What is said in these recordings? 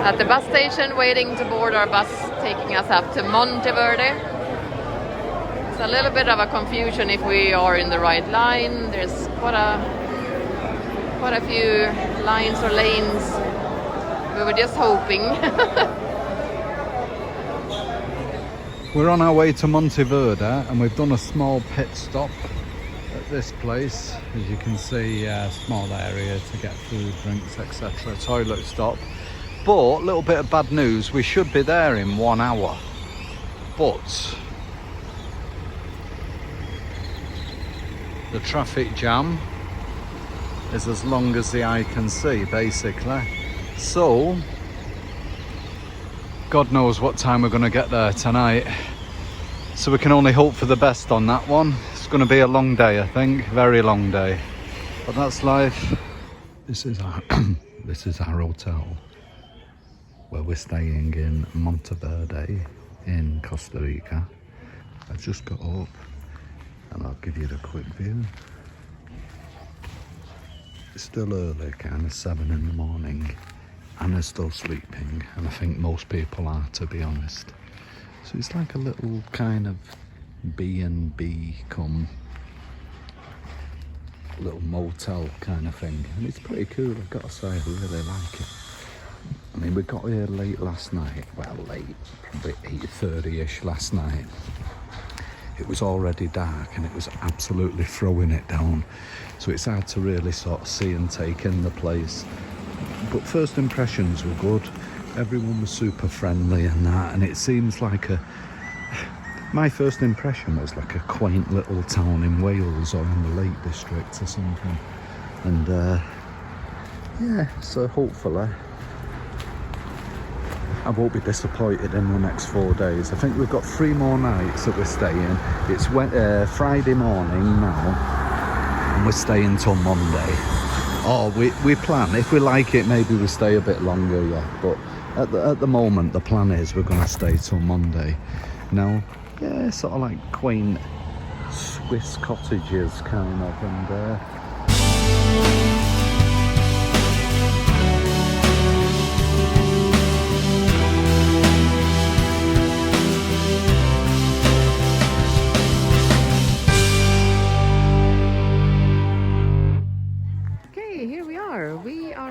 at the bus station waiting to board our bus taking us up to Monteverde. It's a little bit of a confusion if we are in the right line. There's quite a few lines or lanes. We were just hoping. We're on our way to Monteverde and we've done a small pit stop at this place. As you can see, a small area to get food, drinks, etc. Toilet stop. But, little bit of bad news, we should be there in 1 hour. But the traffic jam is as long as the eye can see, basically. So, God knows what time we're going to get there tonight. So we can only hope for the best on that one. It's going to be a long day, I think. Very long day. But that's life. This is our this is our hotel where we're staying in Monteverde in Costa Rica. I've just got up and I'll give you the quick view. It's still early, kind of 7 in the morning. Anna's still sleeping, and I think most people are, to be honest. So it's like a little kind of B&B come little motel kind of thing, and it's pretty cool, I've got to say. I really like it. I mean, we got here late last night, well, late, probably 8:30ish last night. It was already dark and it was absolutely throwing it down, so it's hard to really sort of see and take in the place. But first impressions were good. Everyone was super friendly and that, and it seems like my first impression was like a quaint little town in Wales or in the Lake District or something. And yeah, so hopefully I won't be disappointed in the next 4 days. I think we've got 3 more nights that we're staying. It's Friday morning now, and we're staying till Monday. Oh, we plan, if we like it, maybe we stay a bit longer, yeah. But at the moment, the plan is we're going to stay till Monday. Now, yeah, sort of like quaint Swiss cottages, kind of, and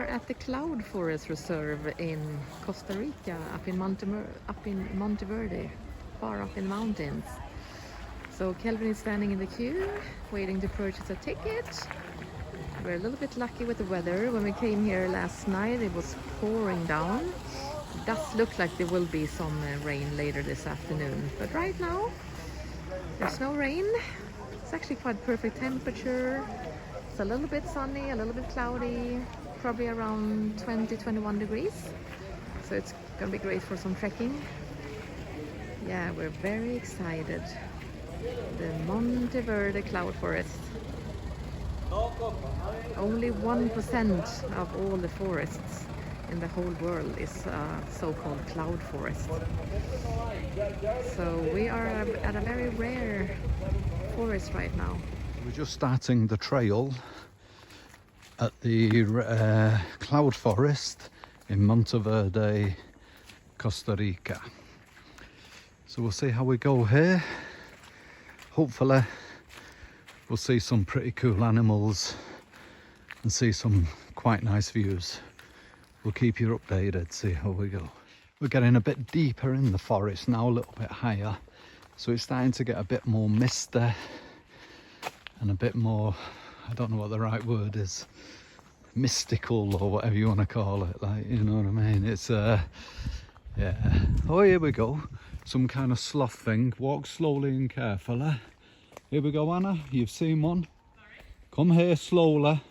at the Cloud Forest Reserve in Costa Rica, up in Monteverde, far up in the mountains. So Kelvin is standing in the queue, waiting to purchase a ticket. We're a little bit lucky with the weather. When we came here last night, it was pouring down. It does look like there will be some rain later this afternoon, but right now there's no rain. It's actually quite perfect temperature. It's a little bit sunny, a little bit cloudy, probably around 20-21 degrees. So it's gonna be great for some trekking. Yeah, we're very excited. The Monteverde Cloud Forest. Only 1% of all the forests in the whole world is so-called cloud forest. So we are at a very rare forest right now. we're just starting the trail at the cloud forest in Monteverde, Costa Rica. So we'll see how we go here. Hopefully we'll see some pretty cool animals and see some quite nice views. We'll keep you updated, see how we go. We're getting a bit deeper in the forest now, a little bit higher, so it's starting to get a bit more misty and a bit more, I don't know what the right word is, mystical or whatever you want to call it, like, you know what I mean? It's yeah. Oh, here we go, some kind of sloth thing. Walk slowly and carefully. Here we go, Anna, you've seen one. Come here slowly.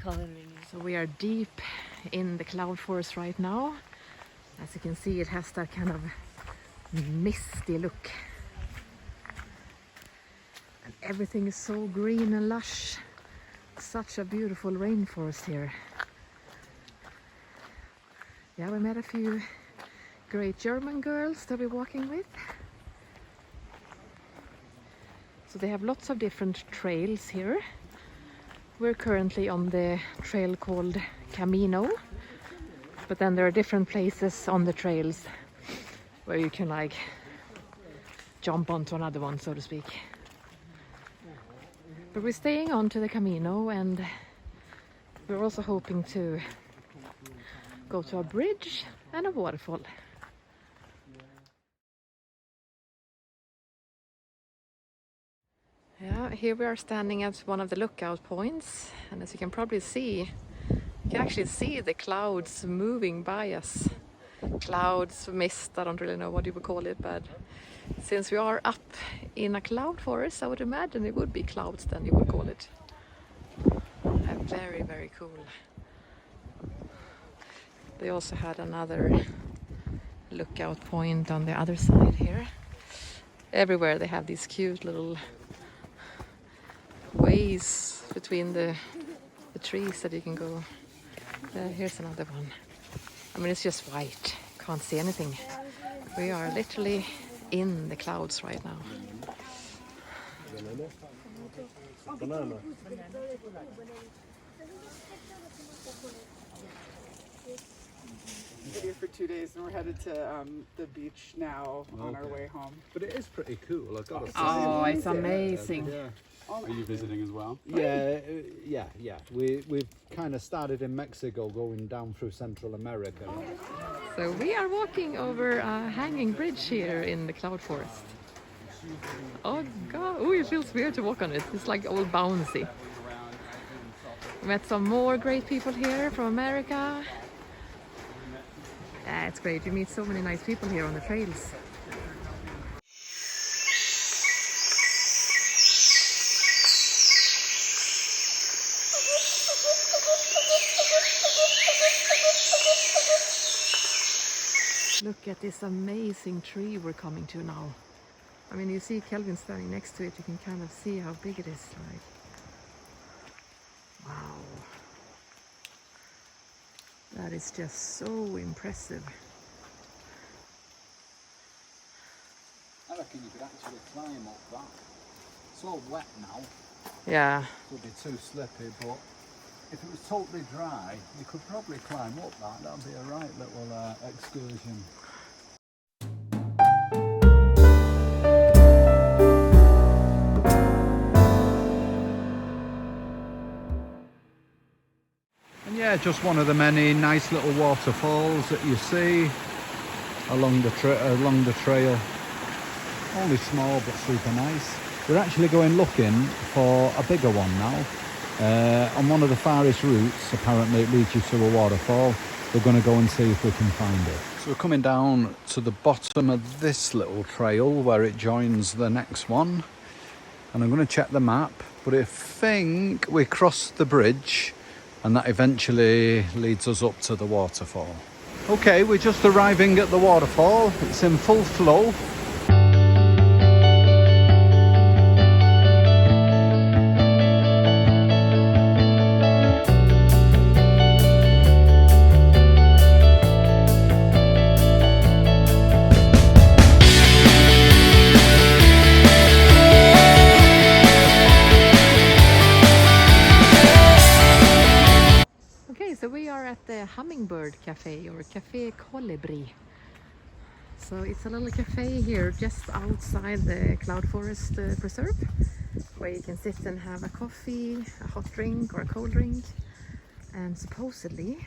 So we are deep in the cloud forest right now. As you can see, it has that kind of misty look. And everything is so green and lush. Such a beautiful rainforest here. Yeah, we met a few great German girls that we're walking with. So they have lots of different trails here. We're currently on the trail called Camino, but then there are different places on the trails where you can like jump onto another one, so to speak. But we're staying on to the Camino, and we're also hoping to go to a bridge and a waterfall. Yeah, here we are standing at one of the lookout points, and as you can probably see, you can actually see the clouds moving by us. Clouds, mist, I don't really know what you would call it, but since we are up in a cloud forest, I would imagine it would be clouds then you would call it. Very, very cool. They also had another lookout point on the other side here. Everywhere they have these cute little ways between the trees that you can go. Here's another one. I mean, it's just white, can't see anything. We are literally in the clouds right now. Here for 2 days, and we're headed to the beach now on our way home. But it is pretty cool, I've got to say. Oh, it's amazing. Yeah. Are you visiting as well? Yeah. We've kind of started in Mexico, going down through Central America. So we are walking over a hanging bridge here in the cloud forest. Oh god, oh, it feels weird to walk on it. It's like all bouncy. We met some more great people here from America. Yeah, it's great. You meet so many nice people here on the trails. Look at this amazing tree we're coming to now. I mean, you see Kelvin standing next to it, you can kind of see how big it is. Like, wow. That is just so impressive. I reckon you could actually climb up that. It's all wet now. Yeah. It would be too slippy, but if it was totally dry, you could probably climb up that. That would be a right little excursion. And yeah, just one of the many nice little waterfalls that you see along the trail. Only small but super nice. We're actually going looking for a bigger one now. On one of the farthest routes, apparently it leads you to a waterfall. We're going to go and see if we can find it. So we're coming down to the bottom of this little trail where it joins the next one. And I'm going to check the map, but I think we crossed the bridge and that eventually leads us up to the waterfall. Okay, we're just arriving at the waterfall. It's in full flow. So we are at the Hummingbird Cafe, or Café Colibri. So it's a little cafe here just outside the Cloud Forest Preserve, where you can sit and have a coffee, a hot drink or a cold drink. And supposedly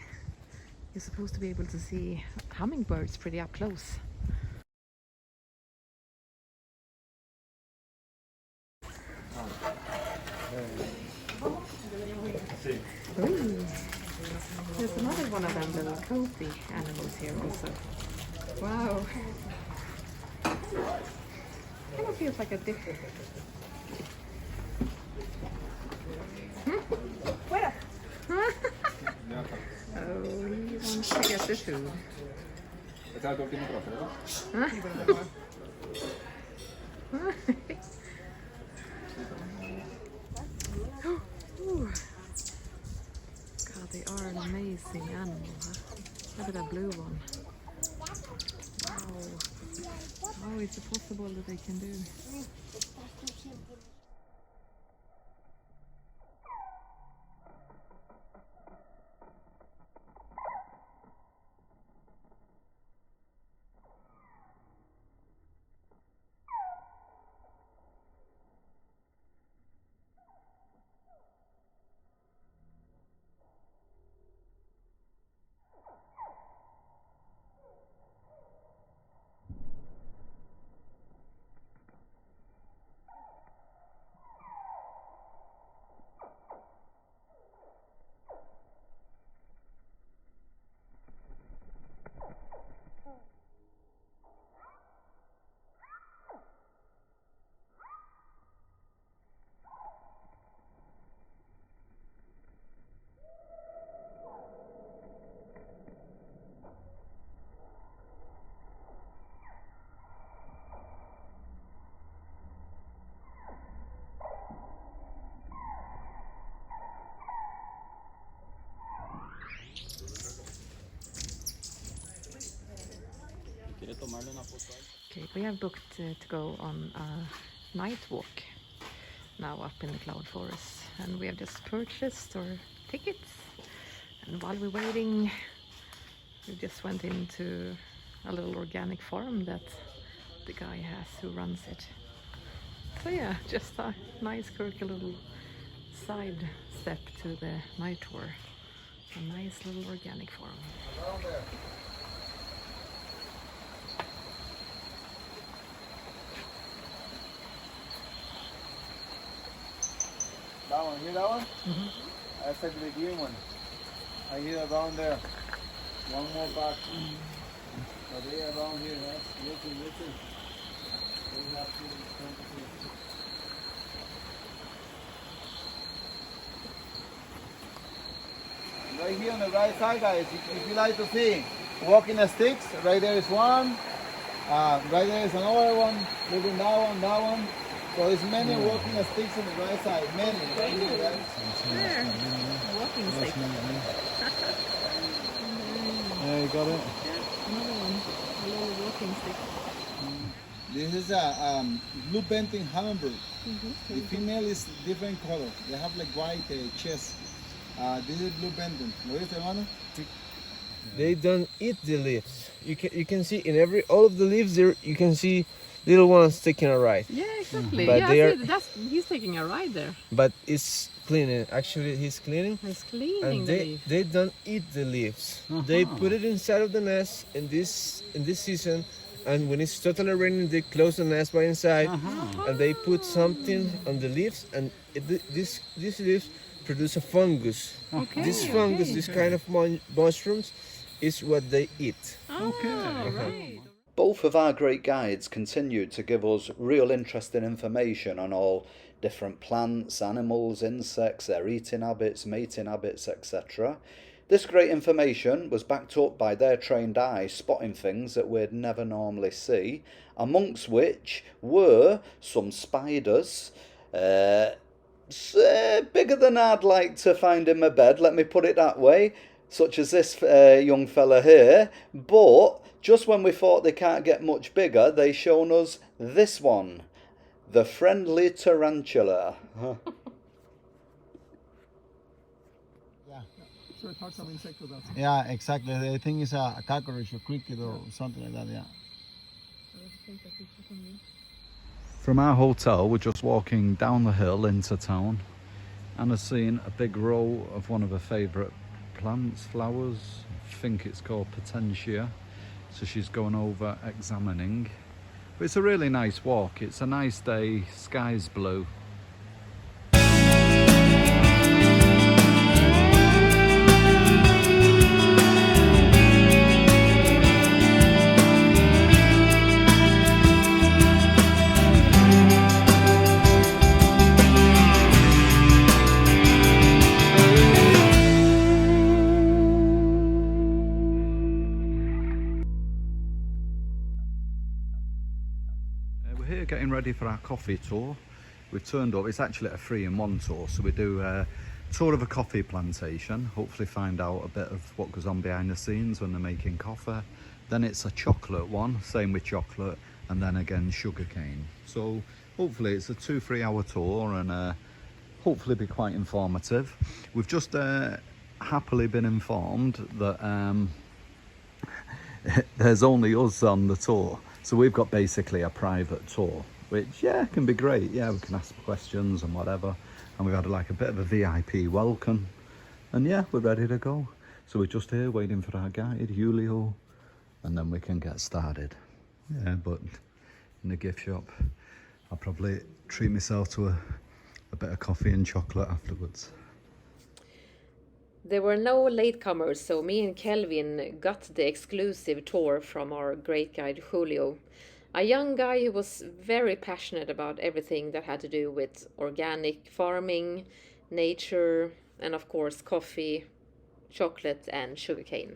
you're supposed to be able to see hummingbirds pretty up close. Ooh. There's another one of them little cozy animals here also. Wow. Kind of feels like a different. Fuera. get the food. Ooh. God, they are an amazing animal. Huh? Look at that blue one. Wow. How is it possible that they can do? Okay, we have booked to go on a night walk now up in the cloud forest, and we have just purchased our tickets. And while we're waiting, we just went into a little organic farm that the guy has who runs it. So yeah, just a nice quirky little side step to the night tour. A nice little organic farm. That one, hear that one? Mm-hmm. That's like the green one. I hear around there. One more back. So they are around here. That's listen. They have to come to see. Right here on the right side, guys, if you like to see walking the sticks, right there is one. Right there is another one. Look at that one. So there's many walking sticks on the right side. Many. Right here, guys. There. Walking stick. Yeah, you got it. Another one. A little walking stick. This is a blue painting hummingbird. The female is different color. They have like white chest. This is blue painting. ¿Lo viste, hermano? They don't eat the leaves. You can see in all of the leaves there you can see little ones taking a ride. Yeah, exactly. But yeah, he's taking a ride there. But it's cleaning. Actually, he's cleaning. He's cleaning And the leaf. they don't eat the leaves. They put it inside of the nest in this season, and when it's totally raining, they close the nest by inside, and they put something on the leaves, and these leaves produce a fungus. Okay, This fungus, this kind of mushrooms, is what they eat. Right. Both of our great guides continued to give us real interesting information on all different plants, animals, insects, their eating habits, mating habits, etc. This great information was backed up by their trained eye spotting things that we'd never normally see, amongst which were some spiders, bigger than I'd like to find in my bed, let me put it that way, such as this young fella here, but just when we thought they can't get much bigger, they shown us this one, the friendly tarantula. So it talks of insect with us. Yeah, exactly. I think it's a cockroach or cricket or something like that, yeah. From our hotel, we're just walking down the hill into town. Anna's seen a big row of one of her favourite plants, flowers. I think it's called potentia. So she's going over examining. But it's a really nice walk. It's a nice day, sky's blue. here getting ready for our coffee tour. We've turned up, it's actually a 3-in-1 tour, so we do a tour of a coffee plantation, hopefully find out a bit of what goes on behind the scenes when they're making coffee. Then it's a chocolate one, same with chocolate, and then again sugarcane. So hopefully it's a 2-3 hour tour and hopefully be quite informative. We've just happily been informed that there's only us on the tour, so we've got basically a private tour, which can be great. We can ask questions and whatever, and we've had like a bit of a VIP welcome, and we're ready to go. So we're just here waiting for our guide Julio, and then we can get started. But in the gift shop I'll probably treat myself to a bit of coffee and chocolate afterwards. There were no latecomers, so me and Kelvin got the exclusive tour from our great guide Julio, a young guy who was very passionate about everything that had to do with organic farming, nature, and of course coffee, chocolate and sugarcane.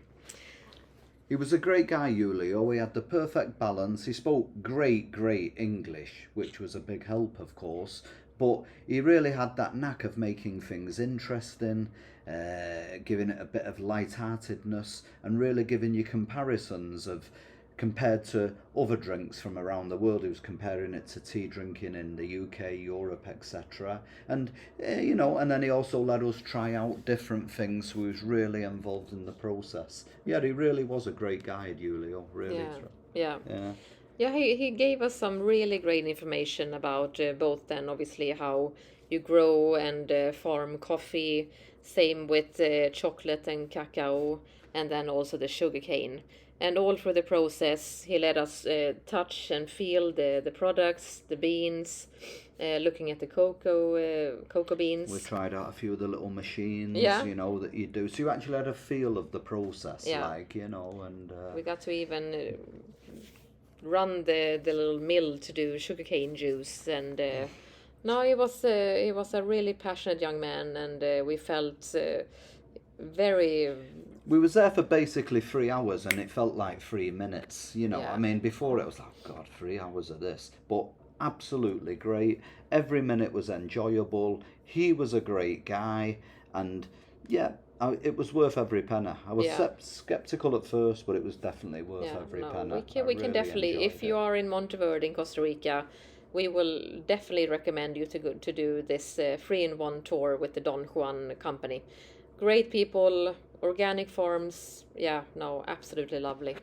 He was a great guy, Julio. He had the perfect balance. He spoke great English, which was a big help, of course. But he really had that knack of making things interesting, giving it a bit of light-heartedness, and really giving you comparisons of compared to other drinks from around the world. He was comparing it to tea drinking in the UK, Europe, etc. And and then he also let us try out different things, so he was really involved in the process. He really was a great guide, Julio, really. He gave us some really great information about both then obviously how you grow and farm coffee, same with chocolate and cacao, and then also the sugarcane. And all through the process, he let us touch and feel the products, the beans, looking at the cocoa beans. We tried out a few of the little machines, that you do. So you actually had a feel of the process, and... We got to even run the little mill to do sugarcane juice. And no, he was a really passionate young man, and we felt very... We was there for basically 3 hours, and it felt like 3 minutes, I mean, before it was like, God, 3 hours of this. But absolutely great. Every minute was enjoyable. He was a great guy, and it was worth every penny. I was skeptical at first, but it was definitely worth every penny. We can definitely, if you are in Monteverde in Costa Rica, we will definitely recommend you to do this 3-in-1 tour with the Don Juan company. Great people, organic farms, absolutely lovely.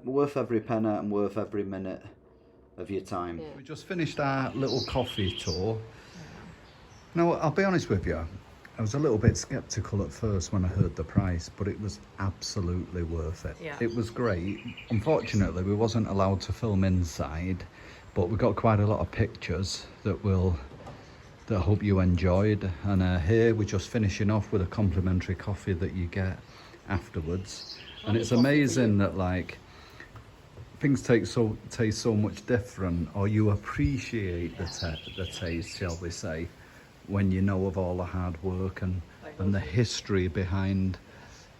Worth every penny and worth every minute of your time. We just finished our little coffee tour. Now, I'll be honest with you, I was a little bit skeptical at first when I heard the price, but it was absolutely worth it. It was great. Unfortunately, we wasn't allowed to film inside, but we got quite a lot of pictures that I hope you enjoyed. And here we're just finishing off with a complimentary coffee that you get afterwards. And it's amazing that things taste so much different, or you appreciate the taste, shall we say, when you know of all the hard work and the history behind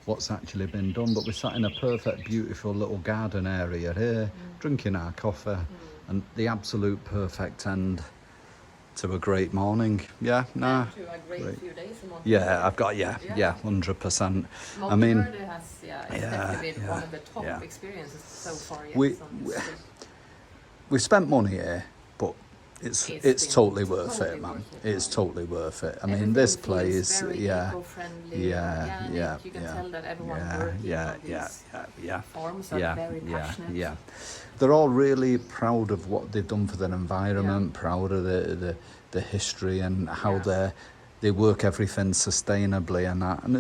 what's actually been done. But we're sat in a perfect, beautiful little garden area here, drinking our coffee, and the absolute perfect end to a great morning. To a great few days in Monteverde. I've got 100%. I mean, has definitely been one of the top experiences so far. We spent money here, but it's totally worth it, man. It's totally worth it. I mean, this place, eco-friendly, organic. You can tell that everyone working on these farms are very passionate. They're all really proud of what they've done for their environment, proud of the history and how they work everything sustainably and that. And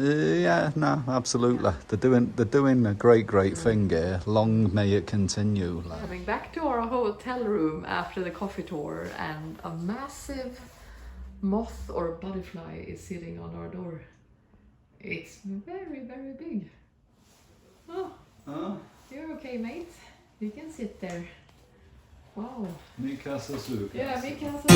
absolutely. They're doing a great thing here. Long may it continue. Coming back to our hotel room after the coffee tour, and a massive moth or butterfly is sitting on our door. It's very big. You're okay, mate. You can sit there. Wow. Mi casa su. Mi casa.